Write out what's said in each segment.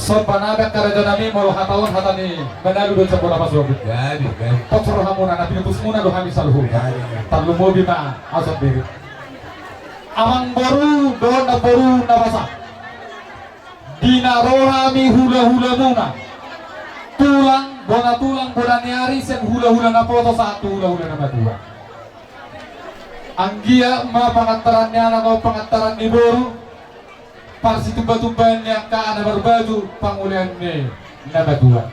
So panabek karaja nami molo hatawan hatani menalu do sabora pasrobi. Gadi. Potro hamuna na pinupus muna do hami salhu. Tablu mobi ma asap diri. Amang boru do na boru na basa. Dinarohami hula-hula muna. Tulang bona niari sen hula-hula na foto satu hula-hula na madua. Anggia ma pangantarannya na pangantaran ni boru. Parsi tumba-tumban yang ka ana berbaju pangulian ni na madua.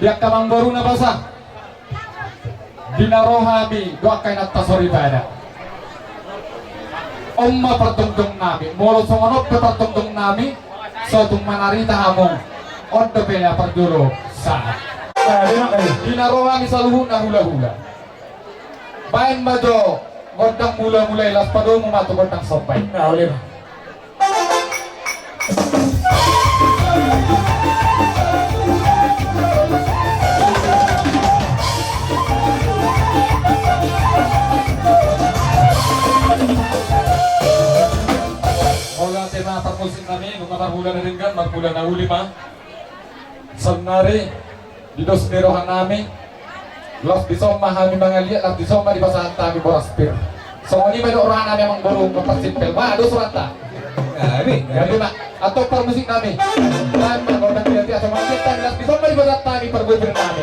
Dia kamang boru na basa. Dinarohami doa kain atas soribada. Omma pertungtung nami, molo songonop pertungtung nami, sotung manarita hamong, ondo penya perjuro saat. Dinarohami saluhu na hula-hula. Bayan majo, godang mula-mula ilas pado mematu godang sopai. Nah, oleh tema permusim kami gumatar bulan ringgan magbulan na uli pa sanari didos nerohan nami los bisoma kami mga liat los bisoma di basahan kami boraspir so ini may orang nami amang borong kapasimpel dos rata gabi mak atau permusik nami dan magandang pilati atau makita los bisoma di basahan kami perbulan nami.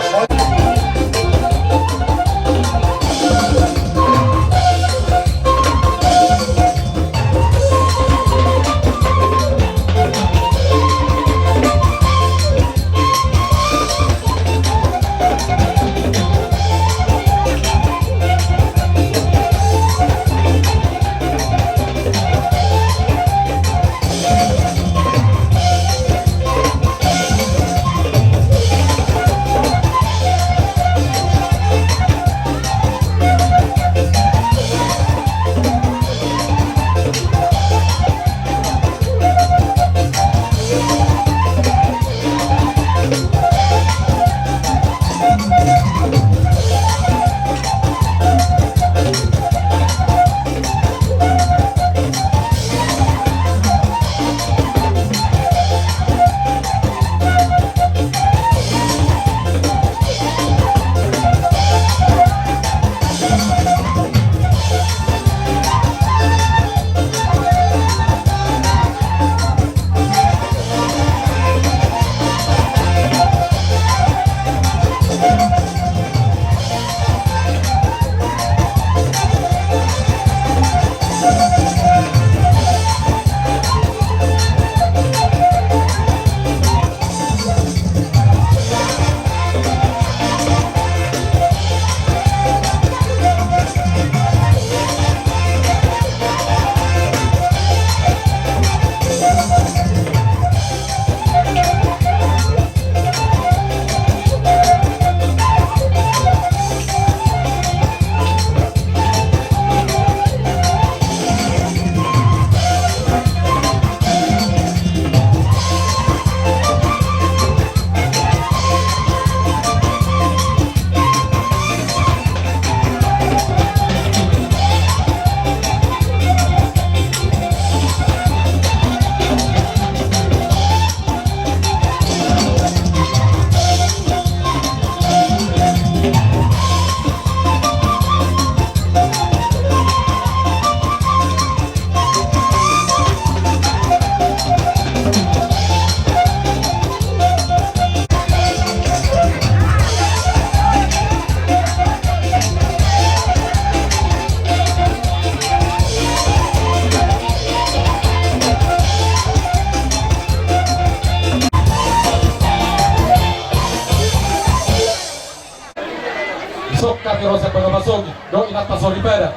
Kami rosa pengamasog do inat pasolipera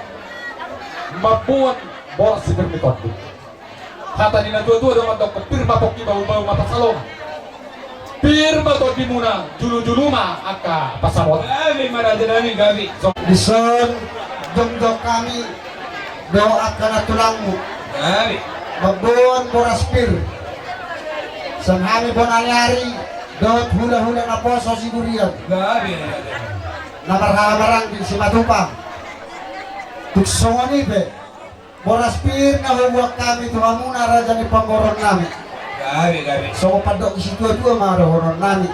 mabuan boras si permitot kata nina dua-dua dengan dok pirma poki bau-bau mapasalong pirma to di muna julu-julu ma aka pasamot Maraja nami gabi. Dison jongdok kami doakan tulangmu Gabi. mabuan boraspir sanghami bonanyari dot hula-hula na poso sigurian Gabi. namarang di Simatupang tuksongan ibe boraspir na huwag kami tuhamuna raja ni panggoron namin Gabi. So padok si dua-dua mga horon nami.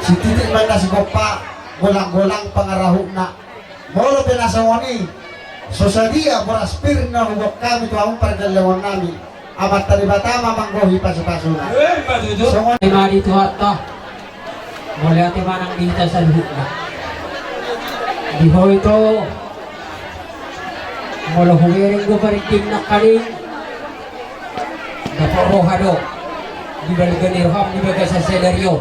Si titik man na si Gopa, golang-golang pangaraho na. Molo pinasawani. So sa dia, Boraspir na hubok kami ito ang pargalawan namin. Amat talibata mamanggohi paso-paso na. Matuto. So Ay mari to hatta. Muli ati manang dita sa luhut na. Di ho ito. Mula humiring ko paritim na kaling. Naporohado. Di balikan ni Roham, di balikan sa senaryo.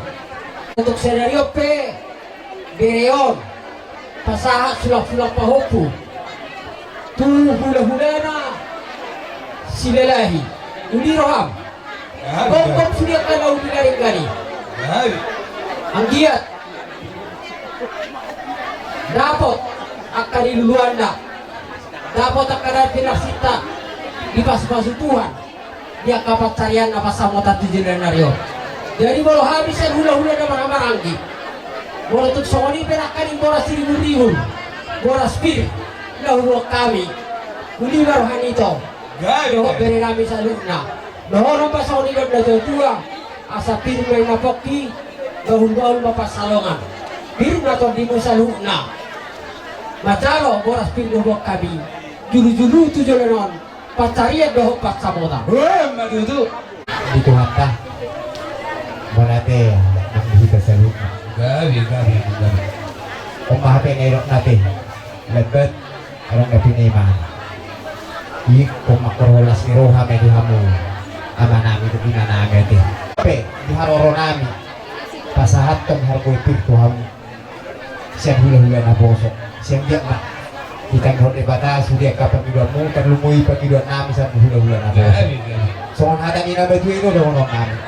Untuk senaryo pe. Bireon. Pasahat sulak-sulak pahupu. Tu hula-hula na. Silalahi. Uli Roham. Kok sudah kalau dinarik gani. Gabi. Ang giat dapat akan diluluan na dapat akan pinasita di pas-pasutuhan dia kapat carian apa sama tatu jenaryo jadi kalau habisan hula-hula na maranggi kalau untuk songoni penakan boras 1.000 boras pir na hulu kami uli baruhan ito Gabi. doho beri kami sa luna doho nampak songoni na tua asa pir may napoki bahul-bahul bapak salongan biru nato di musa luna macalo boras pindu bok kabi julu-julu tu jolonon pacaria doho pat samoda Matuto. Dito hata monate nakikita sa lupa Gabi. kung mahapi ngayon natin lagbet anong napinima kung makorolas ni Roha may dihamu ama namin ito pinanamin natin tapi diharoro namin pasahat tong hargoy pirtuham siyang hula-hula na bosok siyang diyak na ikan hot ibata sudia kapan midon mo terlumui pagidon namin sa hula-hula na bosok Gabi. so ang hata nina betu ino daw nong namin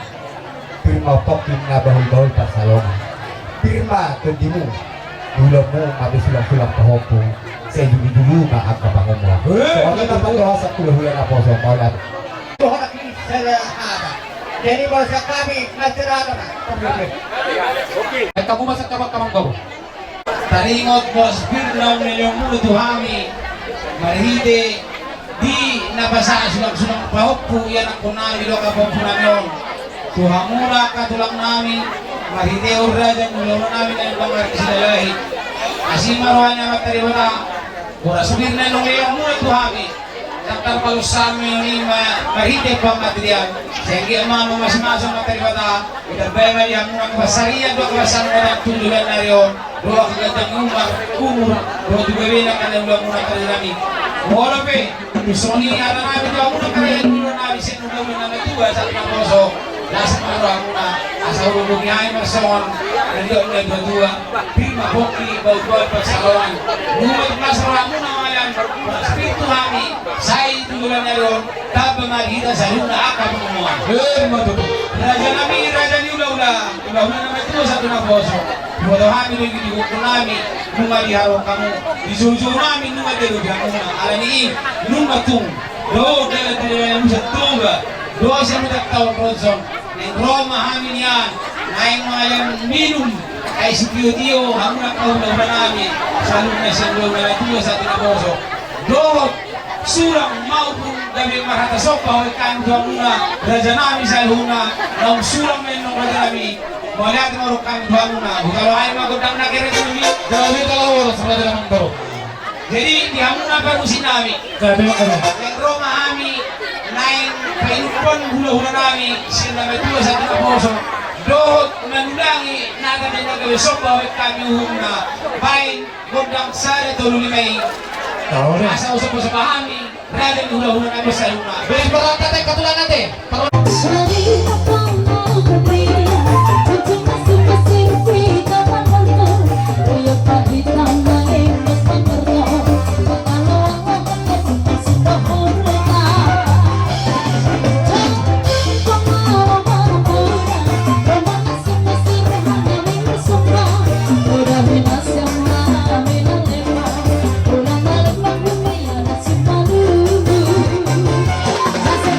pirma pokin na bahul-bahul pasalong pirma kundi mo hula mo mabisulang-sulang pahopo sa dulu maag kapangon mo so ang ina pagkawa sa hula-hula na bosok maulat jadi bangsa kami masyarakat Ay kamu masak kamang baru. Taringot Boraspir na ninyong mulo tuhami. Marhide di nabasa sulang-sulang pahupu yan ang kunami lo kapampu namin. Tuhamura katulang namin. Marhide urra dyan mulo namin na yung bangar kisilalahi. Asimaruhan niya mataribata. Boraspir na ninyong mulo tuhami. Taktar palos sa amin yung marhide pa material. Sehingga mama masing-masing mataribata. Itabay nga yung mga kabasarian doon kabasan mo ng tulugan na riyon. Doon kagandang umur. Doon tugawin ang kanilang muna kalinami. Wala pe, gusto ni ara namin doon muna kalian muna namin sinunawin na natuwa sa ating poso. Lasa mara muna. Asa ulubog niya ay marasawang. Nandiyon na dua-dua. Prima hoki, bawal pagsawawan. Numag masara muna mga yan. Espiritu kami, sa tulugan na riyon. Taba magita sa luna akab mga. Matuto. Raja namin, Raja ni Ula-Ula. Ula-Ula naman ito sa tunaposo. Iwala kami nung ginigok ko namin. Nung maliharong kamo. Isujo namin nung madelog ang una. Alaniin, nung matung. Doon, dala-dala sa tunga. Doon siya matagtawang Rodson. Nang Roma hamin yan. Naing mga yan minum. Ay si Pio-Tio, hamon ang kaulaw na namin. Sa luna siya doon na natuwa sa tunaposo. Doon, surang maupun dari maratasok bahwa kan dua muna raja nami sa huna nang surang men nang raja nami malihat marok kan dua muna kalau ay magudang na kere kami Grabe talaga oras sa naman baru. jadi di hamuna baru sinami Grabe mo ano. yang Roma kami naing kainupon hula-hula nami sila metua sa tinaposo dohot manulangi naga na nagawesok bahwa kami huna bain gudang sa tululimay asa usap sa pahami raja hula-hula nami sa huna Beres barata tayo katulan natin. Salita como bebida, tu masih cerita panjangnya, dia pahitnya yang bersamanya, kalau aku masih terhormat. Jangan kemana-mana, romantis masih hanya bersama, udah binas yang mana lewat, udah malam dunia nasib malu. Rasa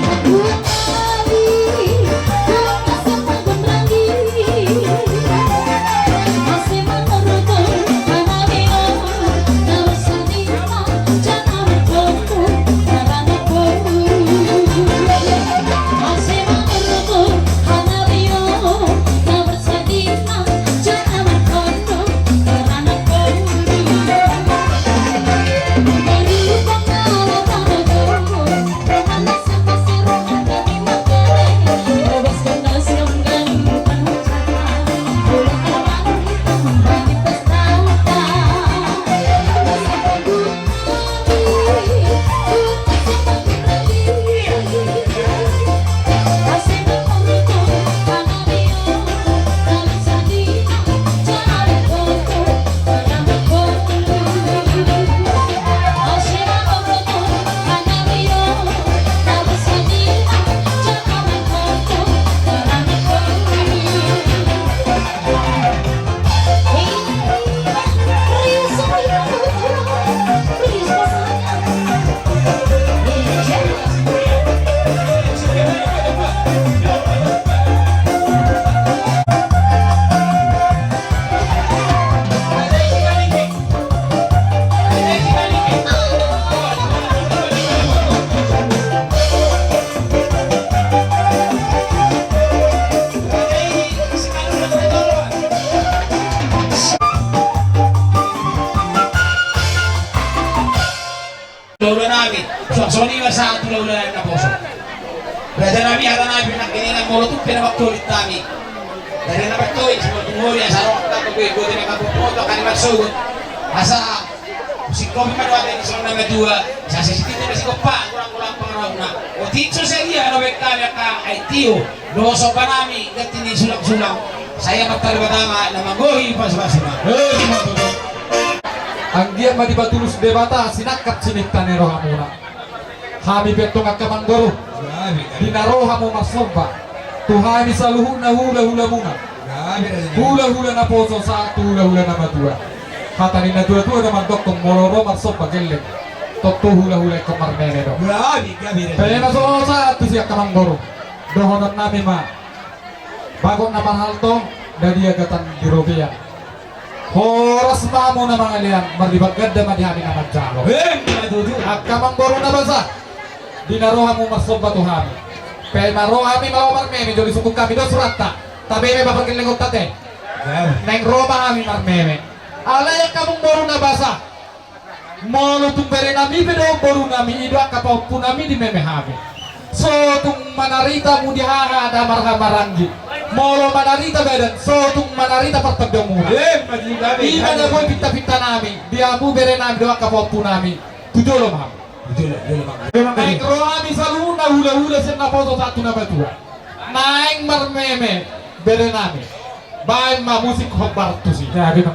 Belajar nabi hata nabi nak kiningan molo tu pinabaktulit kami. Dari nabaktulit semua tunggu ya sarong kita tuh gue tidak kamu foto kan maksud. Asa si kopi mana ada di sana dua. Saya sisi itu masih kopak kurang-kurang pengaruh nak. O tisu saya dia no bekal ya ka aitio. Doso panami gatini sulang-sulang. Saya matar pertama nama gohi pas-pas na. Anggian madibatulus debata sinakat sinikta ni rohamuna. Hami betong akamanggoro. Dinaroha mo masoba. Tuhani saluhuna hula-hula muna. Hula-hula na poso sa hula-hula na madua. Kata ni na dua-dua naman doktong mororo masoba geleng. Tokto hula-hula kamar menero. Kaya na so sa atu siya kamanggoro. Dohonan namin ma. Bago na mahal to, dari agatan di Robia. Horas mamo na mga liyan, maribagad na madihami na magjalo. At kamanggoro na basa. Dinaroha mo masoba to hami. Pero maroha mi mawamar meme, joli sukuk kami do surata. Tabi may papagkilingot tate. Neng Roma kami marmeme. Alay kamanggoro na basa. Molo tumbere nami pedo boru nami ido akapaw punami di meme hami. So tung manarita mu dihaha ada marha-marangi. Molo manarita badan, so tung manarita pertebang mu. Ima na boy pita-pita nami, dia mu bere nami do akapaw punami. Tujolo maham. Naik rohami saluna hula-hula sen na foto satu na batua. Naik marmeme bere nami. Baik ma musik hobar tu sih. Ya gitu.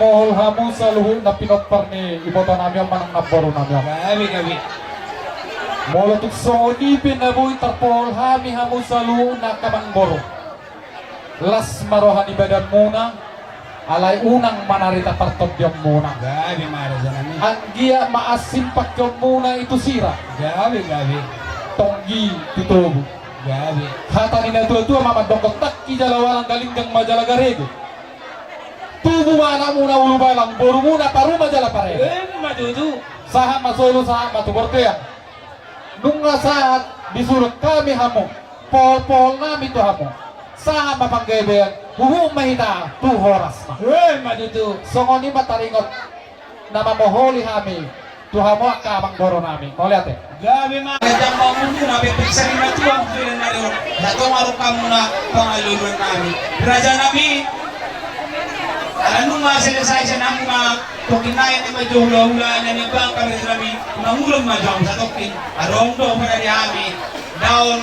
mohol hamu sa luhu na pinotpar ni iboto namin ang manang naboro namin. Gabi. Molo tukso ni pinabuhi tarpol hami hamu sa luhu na kamangboro. Las marohan ibadan muna, alay unang manarita partod yung muna. Gabi mara sa namin. Ang giya maasimpak yung muna ito sira. Gabi. Tonggi tutubo. Gabi. Hata ni na tua mamadongkot takki dalawa lang galing kang majalagarig. Tubo mana muna ulu balang, boru muna paru majala pare. Madudu. Sahat masolo sahat matuborte ya. Nunga sahat disuruh kami hamu, pol nami tu hamu. Sahat mapanggebean, huhu mahita tu horas mah. Madudu. Songoni mataringot nama moholi hami. Tu hamu kamang boro nami. Mau lihat ya? Gabi ma. Kadang mau muna pipiksa ni matuang tulan na rin. Nato maro ka muna pangaluluan namin. Raja namin. Ano nga sinasay sa namin mga tukinayan ni majuhula-hula na nibang kami namin nangulong majong sa tukin. Arong do pa na kami. Daon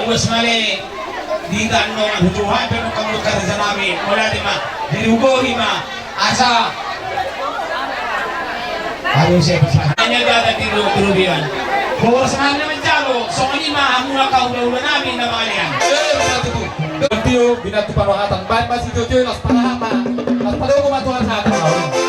uwas mali. Di ano ang hutuhan pero kamulog ka sa namin. Wala di ma. Dinugohi ma. Asa. Ayaw siya pa. Kanya gata tinubihan. Boros namin naman jalo. So kani mahamula ka hula-hula namin na mga yan. Tio binatu paruhatan ban masih tio las panahama las padung kumatuan sa atin.